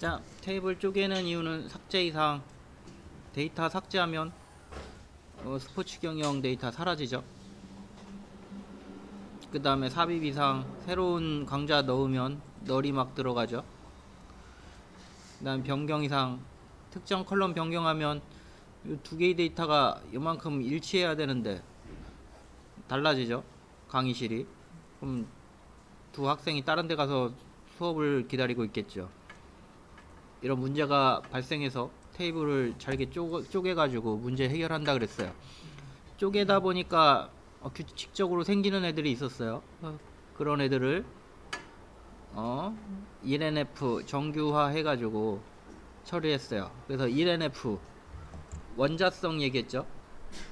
자, 테이블 쪼개는 이유는 삭제 이상 데이터 삭제하면 스포츠 경영 데이터 사라지죠. 그 다음에 삽입 이상 새로운 강좌 넣으면 널이 막 들어가죠. 그 다음 변경 이상 특정 컬럼 변경하면 이 두 개의 데이터가 이만큼 일치해야 되는데 달라지죠. 강의실이. 그럼 두 학생이 다른 데 가서 수업을 기다리고 있겠죠. 이런 문제가 발생해서 테이블을 잘게 쪼개가지고 문제 해결한다 그랬어요. 쪼개다 보니까 규칙적으로 생기는 애들이 있었어요. 그런 애들을 ENF 정규화 해가지고 처리했어요. 그래서 ENF 원자성 얘기했죠.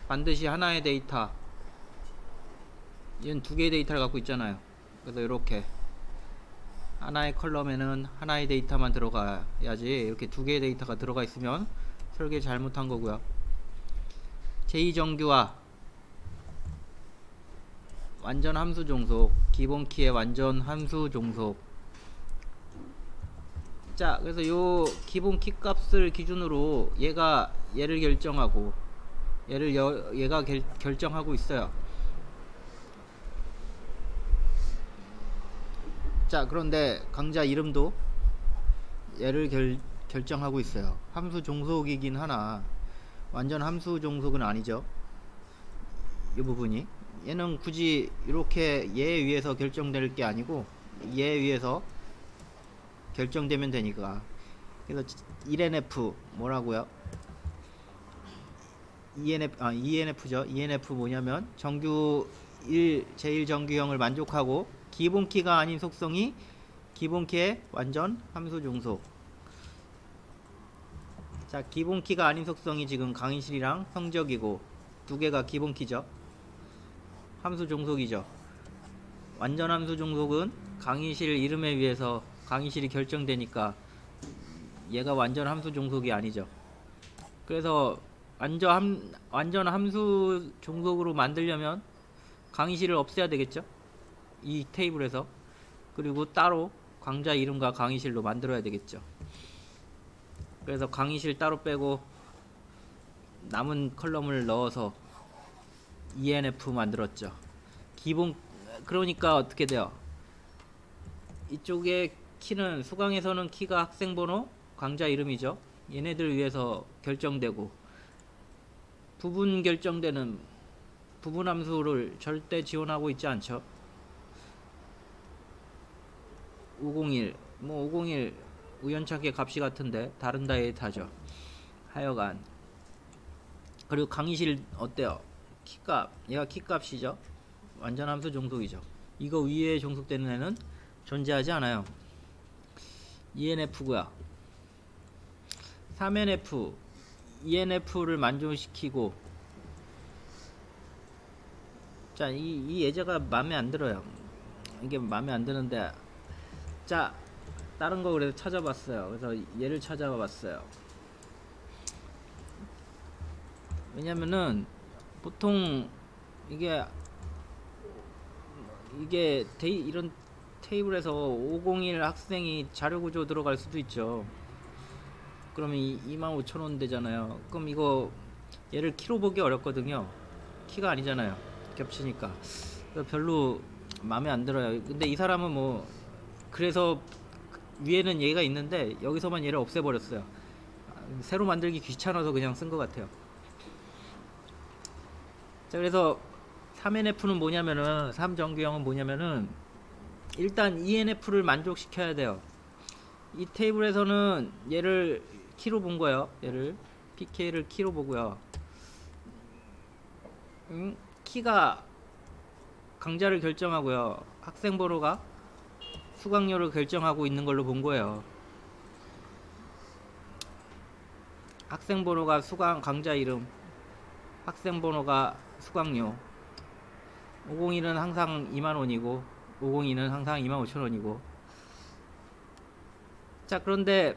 반드시 하나의 데이터, 얘는 두 개의 데이터를 갖고 있잖아요. 그래서 이렇게 하나의 컬럼에는 하나의 데이터만 들어가야지, 이렇게 두 개의 데이터가 들어가 있으면 설계 잘못한 거고요. 제2정규화 완전 함수 종속, 기본 키의 완전 함수 종속. 자, 그래서 요 기본 키 값을 기준으로 얘를 결정하고 얘가 결정하고 있어요. 자, 그런데 강좌 이름도 얘를 결정하고 있어요. 함수 종속이긴 하나 완전 함수 종속은 아니죠. 이 부분이 얘는 굳이 이렇게 얘에 의해서 결정될 게 아니고 얘에 의해서 결정되면 되니까. 그래서 ENF 뭐라고요? ENF죠. ENF 뭐냐면 정규 제1정규형을 만족하고 기본 키가 아닌 속성이 기본 키의 완전 함수 종속. 자, 기본 키가 아닌 속성이 지금 강의실이랑 성적이고 두 개가 기본 키죠. 함수 종속이죠. 완전 함수 종속은 강의실 이름에 의해서 강의실이 결정되니까 얘가 완전 함수 종속이 아니죠. 그래서 완전 함수 종속으로 만들려면 강의실을 없애야 되겠죠. 이 테이블에서. 그리고 따로 강좌 이름과 강의실로 만들어야 되겠죠. 그래서 강의실 따로 빼고 남은 컬럼을 넣어서 ENF 만들었죠. 그러니까 어떻게 돼요? 이쪽에 키는 수강에서는 키가 학생 번호, 강좌 이름이죠. 얘네들 위해서 결정되고 부분 결정되는 부분 함수를 절대 지원하고 있지 않죠. 501 501 우연찮게 값이 같은데 다른 데이터죠. 하여간. 그리고 강의실 어때요? 키값, 얘가 키값이죠. 완전 함수 종속이죠. 이거 위에 종속되는 애는 존재하지 않아요. ENF고요. 3NF ENF를 만족시키고. 자, 이 예제가 마음에 안 들어요. 이게 마음에 안 드는데, 자, 다른 거 그래서 찾아봤어요. 그래서 얘를 찾아봤어요. 왜냐면은 보통 이게 이런 테이블에서 501 학생이 자료구조 들어갈 수도 있죠. 그러면 25,000원 되잖아요. 그럼 이거 얘를 키로 보기 어렵거든요. 키가 아니잖아요. 겹치니까. 별로 마음에 안 들어요. 근데 이 사람은 뭐 그래서 위에는 얘가 있는데 여기서만 얘를 없애버렸어요. 새로 만들기 귀찮아서 그냥 쓴 것 같아요. 자, 그래서 3NF는 뭐냐면은 3정규형은 뭐냐면은 일단 ENF를 만족시켜야 돼요. 이 테이블에서는 얘를 키로 본 거예요. 얘를 PK를 키로 보고요. 키가 강좌를 결정하고요. 학생 번호가 수강료를 결정하고 있는 걸로 본 거예요. 학생 번호가 강좌 이름, 학생 번호가 수강료. 501은 항상 20,000원이고 502는 항상 25,000원이고. 자, 그런데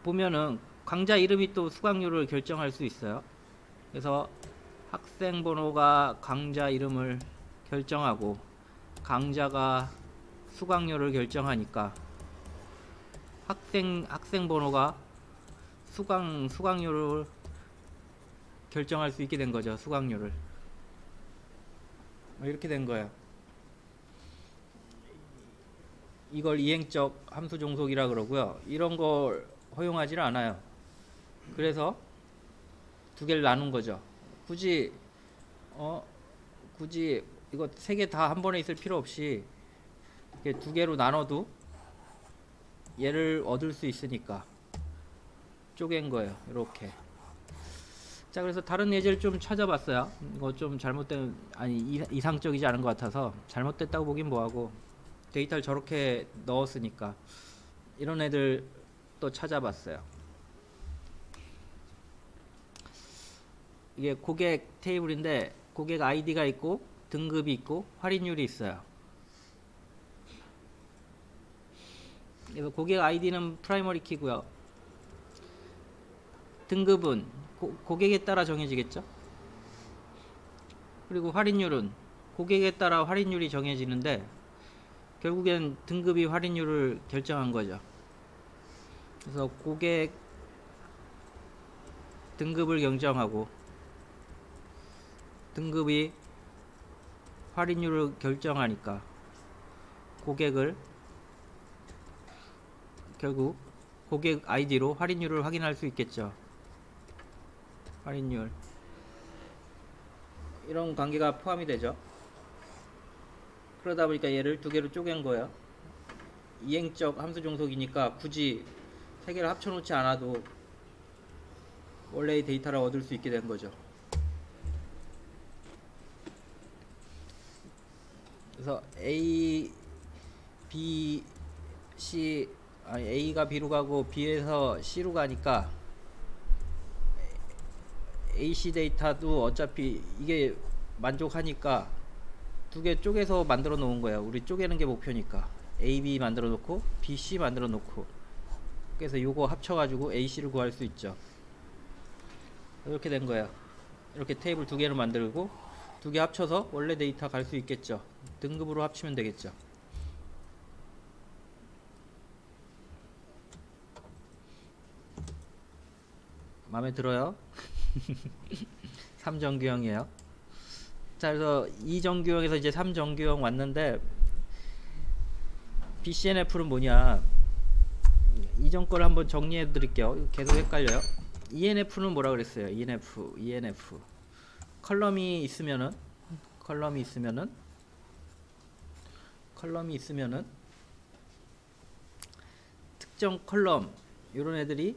보면은 강좌 이름이 또 수강료를 결정할 수 있어요. 그래서 학생 번호가 강좌 이름을 결정하고 강좌가 수강료를 결정하니까 학생 번호가 수강료를 결정할 수 있게 된 거죠. 수강료를 이렇게 된 거예요. 이걸 이행적 함수 종속이라 그러고요. 이런 걸 허용하지는 않아요. 그래서 두 개를 나눈 거죠. 굳이 이거 세 개 다 한 번에 있을 필요 없이 이렇게 두 개로 나눠도 얘를 얻을 수 있으니까 쪼갠 거예요. 이렇게. 자, 그래서 다른 예제를 좀 찾아봤어요. 이거 좀 잘못된, 아니 이상적이지 않은 것 같아서 잘못됐다고 보긴 뭐하고, 데이터를 저렇게 넣었으니까 이런 애들 또 찾아봤어요. 이게 고객 테이블인데 고객 아이디가 있고 등급이 있고 할인율이 있어요. 그래서 고객 아이디는 프라이머리 키고요. 등급은 고객에 따라 정해지겠죠. 그리고 할인율은 고객에 따라 할인율이 정해지는데 결국엔 등급이 할인율을 결정한 거죠. 그래서 고객 등급을 결정하고 등급이 할인율을 결정하니까 고객을 결국 고객 아이디로 할인율을 확인할 수 있겠죠. 할인율, 이런 관계가 포함이 되죠. 그러다 보니까 얘를 두 개로 쪼갠 거예요. 이행적 함수 종속이니까 굳이 세 개를 합쳐 놓지 않아도 원래의 데이터를 얻을 수 있게 된 거죠. 그래서 A, B, C, A가 B로 가고 B에서 C로 가니까 AC 데이터도 어차피 이게 만족하니까 두 개 쪼개서 만들어 놓은 거예요. 우리 쪼개는 게 목표니까. A, B 만들어 놓고 B, C 만들어 놓고, 그래서 요거 합쳐 가지고 A, C를 구할 수 있죠. 이렇게 된 거예요. 이렇게 테이블 두 개를 만들고 두 개 합쳐서 원래 데이터 갈 수 있겠죠. 등급으로 합치면 되겠죠. 마음에 들어요? 3정규형이에요. 자, 그래서 2정규형에서 이제 3정규형 왔는데, BCNF는 뭐냐, 이전 걸 한번 정리해 드릴게요. 계속 헷갈려요. ENF는 뭐라 그랬어요? ENF 컬럼이 있으면은 특정 컬럼, 요런 애들이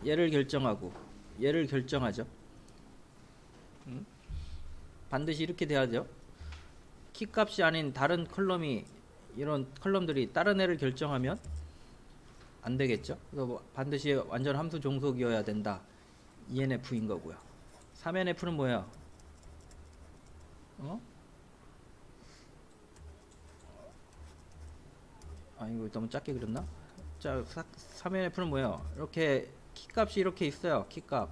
얘를 결정하고 얘를 결정하죠. 반드시 이렇게 돼야죠. 키값이 아닌 다른 컬럼이, 이런 컬럼들이 다른 애를 결정하면 안 되겠죠. 그래서 뭐 반드시 완전 함수 종속이어야 된다. ENF인 거고요. 3NF는 뭐예요? 이거 너무 작게 그렸나? 자, 3NF는 뭐예요? 이렇게 키값이 이렇게 있어요. 키값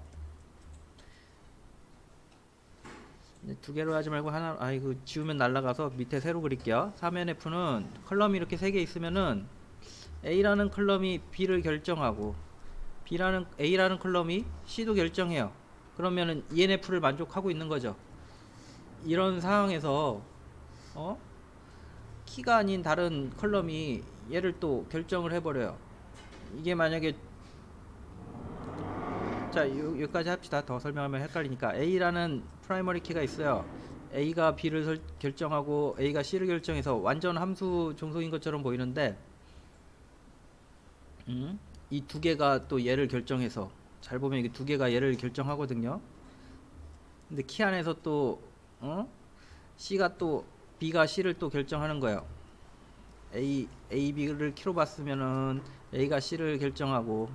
두 개로 하지 말고 하나, 이거 지우면 날라가서 밑에 새로 그릴게요. 3NF는 컬럼이 이렇게 3개 있으면은 A라는 컬럼이 B를 결정하고 A라는 컬럼이 C도 결정해요. 그러면은 ENF를 만족하고 있는 거죠. 이런 상황에서 키가 아닌 다른 컬럼이 얘를 또 결정을 해버려요. 이게 만약에, 자, 여기까지 합시다. 더 설명하면 헷갈리니까. A라는 프라이머리 키가 있어요. A가 B를 결정하고 A가 C를 결정해서 완전 함수 종속인 것처럼 보이는데, 이 두 개가 또 얘를 결정해서, 잘 보면 이게 두 개가 얘를 결정하거든요. 근데 키 안에서 또 C가 또 B가 C를 또 결정하는 거예요. A, B를 키로 봤으면은 A가 C를 결정하고,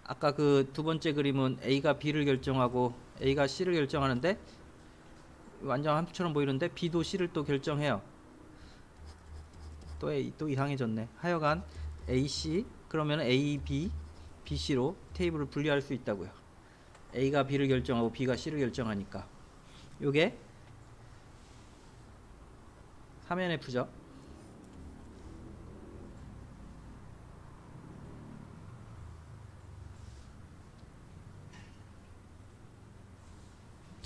아까 그 두 번째 그림은 A가 B를 결정하고 A가 C를 결정하는데 완전 함수처럼 보이는데 B도 C를 또 결정해요. 또 이상해졌네. 하여간 AC, 그러면 A, B, B, C로 테이블을 분리할 수 있다고요. A가 B를 결정하고 B가 C를 결정하니까. 요게 3NF죠.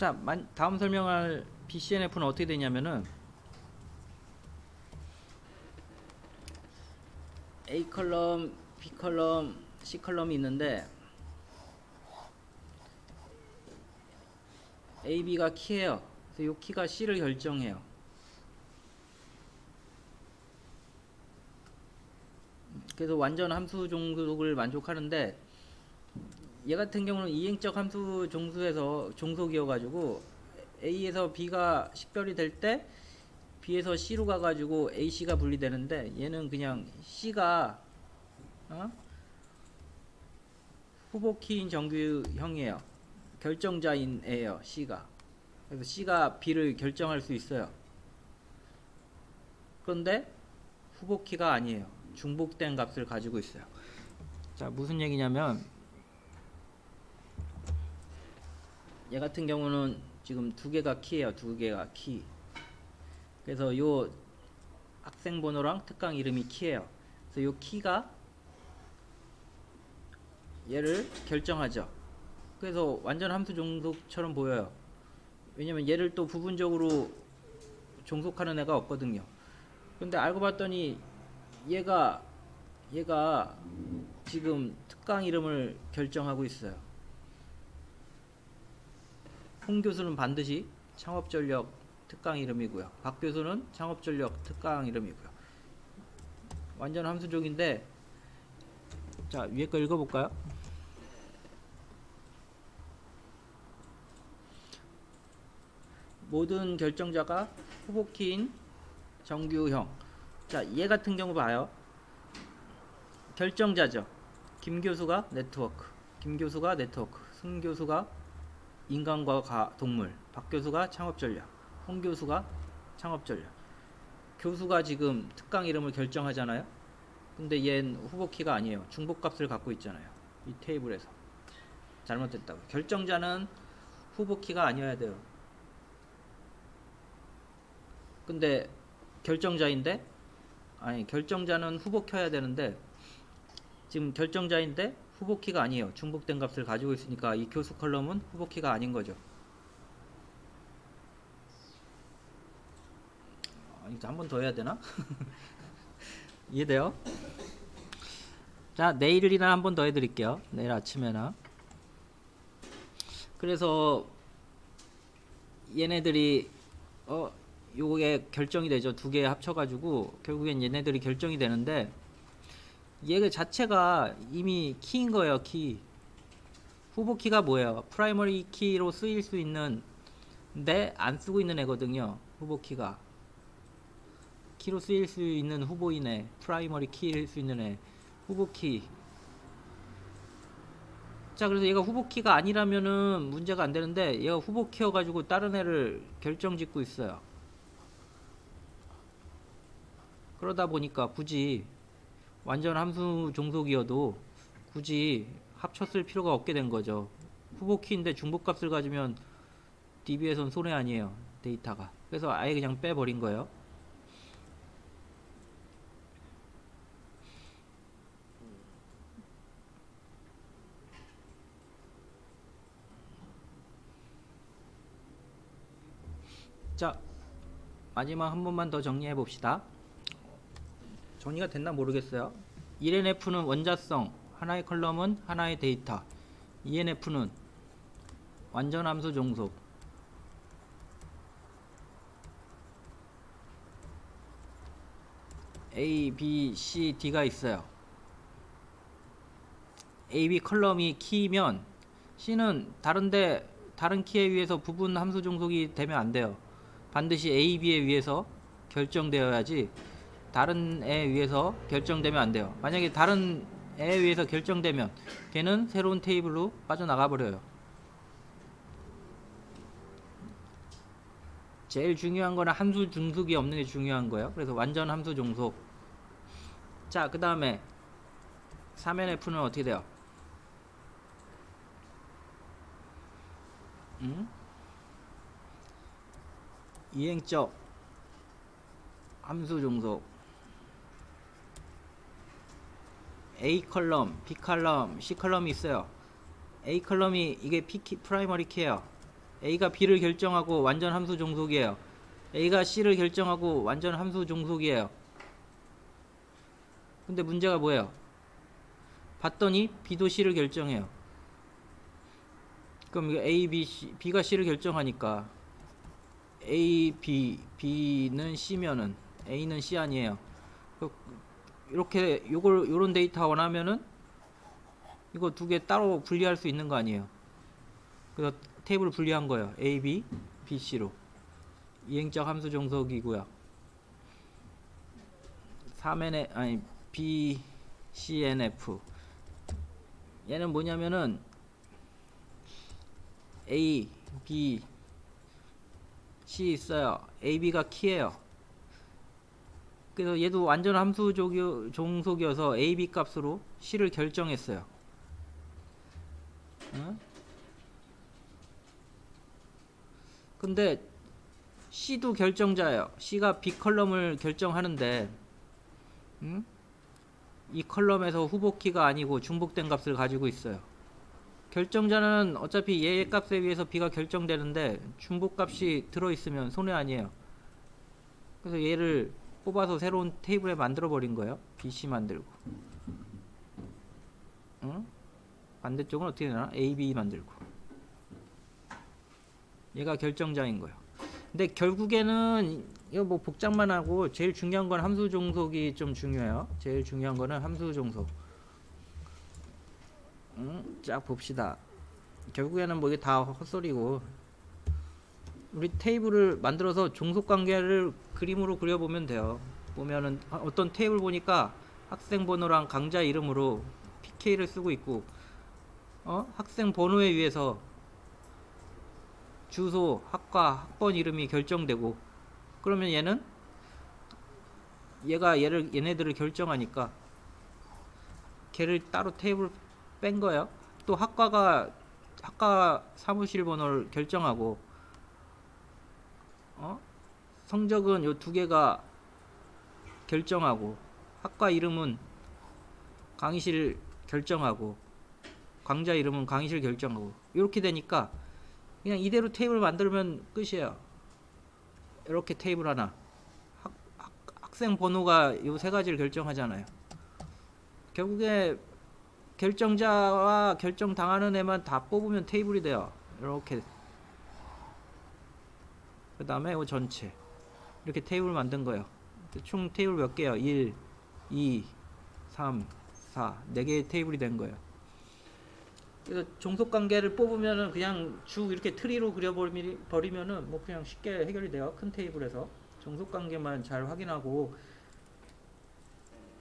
자, 다음 설명할 BCNF는 어떻게 되냐면은 A 컬럼, B 컬럼, C 컬럼이 있는데 A, B가 키예요. 그래서 이 키가 C를 결정해요. 그래서 완전 함수 종속을 만족하는데 얘 같은 경우는 이행적 함수 종수에서 종속이어가지고 A에서 B가 식별이 될 때 B에서 C로 가가지고 AC가 분리되는데 얘는 그냥 C가 후보키인 정규형이에요. 결정자인애요. C가. 그래서 C가 B를 결정할 수 있어요. 그런데 후보키가 아니에요. 중복된 값을 가지고 있어요. 자, 무슨 얘기냐면 얘 같은 경우는 지금 두 개가 키예요. 두 개가 키. 그래서 요 학생 번호랑 특강 이름이 키예요. 그래서 요 키가 얘를 결정하죠. 그래서 완전 함수 종속처럼 보여요. 왜냐면 얘를 또 부분적으로 종속하는 애가 없거든요. 근데 알고 봤더니 얘가 지금 특강 이름을 결정하고 있어요. 홍 교수는 반드시 창업전력 특강 이름이고요. 박 교수는 창업전력 특강 이름이고요. 완전 함수족인데, 자, 위에 거 읽어볼까요? 모든 결정자가 후보키인 정규형. 자, 얘 같은 경우 봐요. 결정자죠. 김 교수가 네트워크, 김 교수가 네트워크, 승 교수가 인간과 동물, 박 교수가 창업전략, 홍 교수가 창업전략. 교수가 지금 특강 이름을 결정하잖아요. 근데 얘는 후보키가 아니에요. 중복값을 갖고 있잖아요. 이 테이블에서. 잘못됐다고. 결정자는 후보키가 아니어야 돼요. 근데 결정자인데, 아니, 결정자는 후보켜야 되는데 지금 결정자인데 후보키가 아니에요. 중복된 값을 가지고 있으니까 이 교수 컬럼은 후보키가 아닌 거죠. 이제 한 번 더 해야 되나? 이해돼요? 자, 내일이나 한 번 더 해드릴게요. 내일 아침에나. 그래서 얘네들이 요게 결정이 되죠. 두 개 합쳐가지고 결국엔 얘네들이 결정이 되는데 얘 자체가 이미 키인 거예요. 키. 후보 키가 뭐예요? 프라이머리 키로 쓰일 수 있는 데 안 쓰고 있는 애거든요. 후보 키가 키로 쓰일 수 있는 후보이네. 프라이머리 키일 수 있는 애. 후보 키. 자, 그래서 얘가 후보 키가 아니라면은 문제가 안 되는데 얘가 후보 키여가지고 다른 애를 결정짓고 있어요. 그러다 보니까 굳이 완전 함수 종속이어도 굳이 합쳤을 필요가 없게 된 거죠. 후보 키인데 중복값을 가지면 DB에선 손해 아니에요. 데이터가. 그래서 아예 그냥 빼버린 거예요. 자, 마지막 한 번만 더 정리해 봅시다. 정리가 됐나 모르겠어요. 1NF는 원자성, 하나의 컬럼은 하나의 데이터. 2NF는 완전 함수 종속. A, B, C, D가 있어요. A, B 컬럼이 키면 C는 다른 키에 의해서 부분 함수 종속이 되면 안 돼요. 반드시 A, B에 의해서 결정되어야지 다른 애에 의해서 결정되면 안 돼요. 만약에 다른 애에 의해서 결정되면 걔는 새로운 테이블로 빠져나가 버려요. 제일 중요한 거는 함수 중속이 없는 게 중요한 거예요. 그래서 완전 함수 종속. 자, 그 다음에 3NF는 어떻게 돼요? 이행적 함수 종속. A 컬럼, B 컬럼, C 컬럼이 있어요. A 컬럼이 이게 프라이머리 키예요. A가 B를 결정하고 완전 함수 종속이에요. A가 C를 결정하고 완전 함수 종속이에요. 근데 문제가 뭐예요? 봤더니 B도 C를 결정해요. 그럼 이거 A, B, C, B가 C를 결정하니까 A, B, B는 C면은 A는 C 아니에요. 이렇게 요런 데이터 원하면은 이거 두 개 따로 분리할 수 있는 거 아니에요. 그래서 테이블을 분리한 거예요. A, B, B, C로. 이행적 함수 종속이고요. 3N, 아니 B, C, N, F. 얘는 뭐냐면은 A, B, C 있어요. A, B가 키예요. 그래서 얘도 완전 함수 종속이어서 A, B 값으로 C를 결정했어요. 어? 근데 C도 결정자예요. C가 B 컬럼을 결정하는데 이 컬럼에서 후보키가 아니고 중복된 값을 가지고 있어요. 결정자는 어차피 얘의 값에 의해서 B가 결정되는데 중복값이 들어있으면 손해 아니에요. 그래서 얘를 뽑아서 새로운 테이블에 만들어 버린 거예요. BC 만들고. 응? 반대쪽은 어떻게 되나? AB 만들고. 얘가 결정자인 거예요. 근데 결국에는 이거 뭐 복잡만 하고 제일 중요한 건 함수 종속이 좀 중요해요. 제일 중요한 거는 함수 종속. 쫙 봅시다. 결국에는 뭐 이게 다 헛소리고, 우리 테이블을 만들어서 종속 관계를 그림으로 그려보면 돼요. 보면은 어떤 테이블 보니까 학생 번호랑 강좌 이름으로 PK를 쓰고 있고, 학생 번호에 의해서 주소, 학과, 학번 이름이 결정되고, 그러면 얘네들을 결정하니까 걔를 따로 테이블 뺀 거예요. 또 학과 사무실 번호를 결정하고, 성적은 요 두 개가 결정하고, 학과 이름은 강의실 결정하고, 강좌 이름은 강의실 결정하고, 이렇게 되니까 그냥 이대로 테이블 만들면 끝이에요. 이렇게 테이블 하나. 학생 번호가 요 세 가지를 결정하잖아요. 결국에 결정자와 결정당하는 애만 다 뽑으면 테이블이 돼요. 이렇게. 그 다음에 요 전체. 이렇게 테이블 만든 거예요. 총 테이블 몇 개요? 1, 2, 3, 4. 4개의 테이블이 된 거예요. 그래서 종속관계를 뽑으면은 그냥 쭉 이렇게 트리로 그려버리면은 뭐 그냥 쉽게 해결이 돼요. 큰 테이블에서. 종속관계만 잘 확인하고,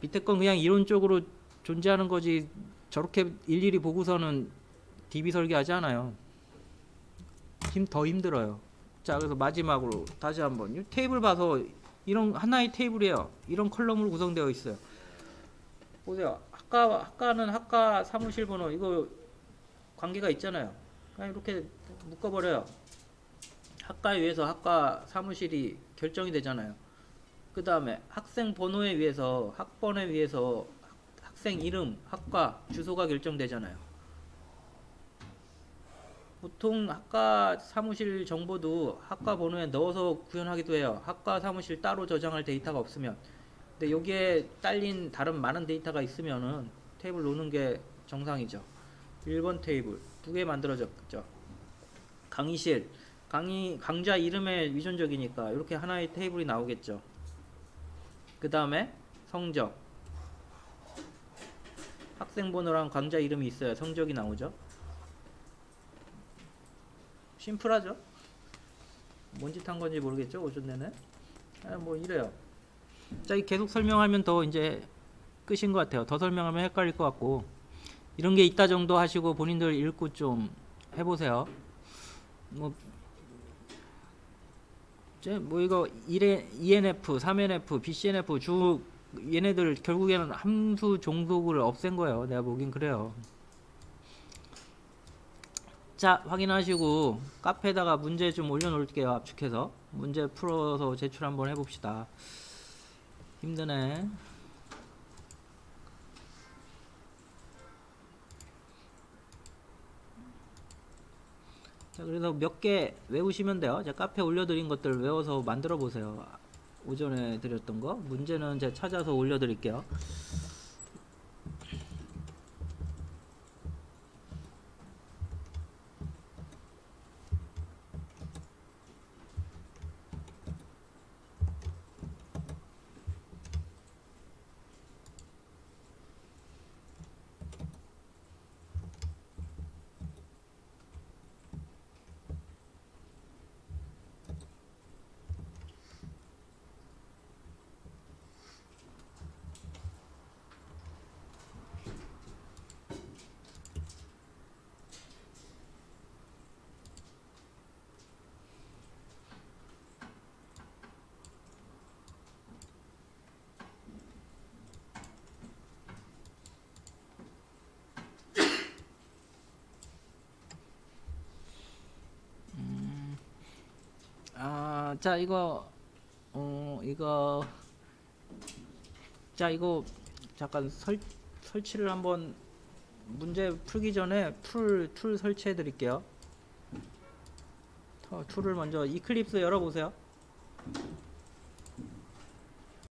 밑에 건 그냥 이론적으로 존재하는 거지 저렇게 일일이 보고서는 DB 설계하지 않아요. 더 힘들어요. 자, 그래서 마지막으로 다시 한번 이 테이블 봐서, 이런 하나의 테이블이에요. 이런 컬럼으로 구성되어 있어요. 보세요. 학과는 학과 사무실 번호, 이거 관계가 있잖아요. 그냥 이렇게 묶어버려요. 학과에 의해서 학과 사무실이 결정이 되잖아요. 그 다음에 학생 번호에 의해서, 학번에 의해서 학생 이름, 학과, 주소가 결정되잖아요. 보통 학과 사무실 정보도 학과 번호에 넣어서 구현하기도 해요. 학과 사무실 따로 저장할 데이터가 없으면. 근데 여기에 딸린 다른 많은 데이터가 있으면은 테이블 놓는 게 정상이죠. 1번 테이블 2개 만들어졌죠. 강의실, 강좌 이름에 위존적이니까 이렇게 하나의 테이블이 나오겠죠. 그 다음에 성적, 학생 번호랑 강좌 이름이 있어야 성적이 나오죠. 심플하죠. 뭔 짓 한 건지 모르겠죠, 오전 내내. 뭐 이래요. 자, 계속 설명하면 더 이제 끝인 것 같아요. 더 설명하면 헷갈릴 것 같고, 이런 게 있다 정도 하시고 본인들 읽고 좀 해보세요. 뭐 이거 ENF, 3NF, BCNF 얘네들 결국에는 함수 종속을 없앤 거예요. 내가 보긴 그래요. 자, 확인하시고 카페에다가 문제 좀 올려놓을게요. 압축해서 문제 풀어서 제출 한번 해봅시다. 힘드네. 자, 그래서 몇 개 외우시면 돼요. 제가 카페에 올려드린 것들 외워서 만들어 보세요. 오전에 드렸던 거 문제는 제가 찾아서 올려드릴게요. 자, 이거 자, 이거 잠깐 설치를 한번 문제 풀기 전에 툴 설치해 드릴게요. 툴을 먼저 이클립스 열어보세요.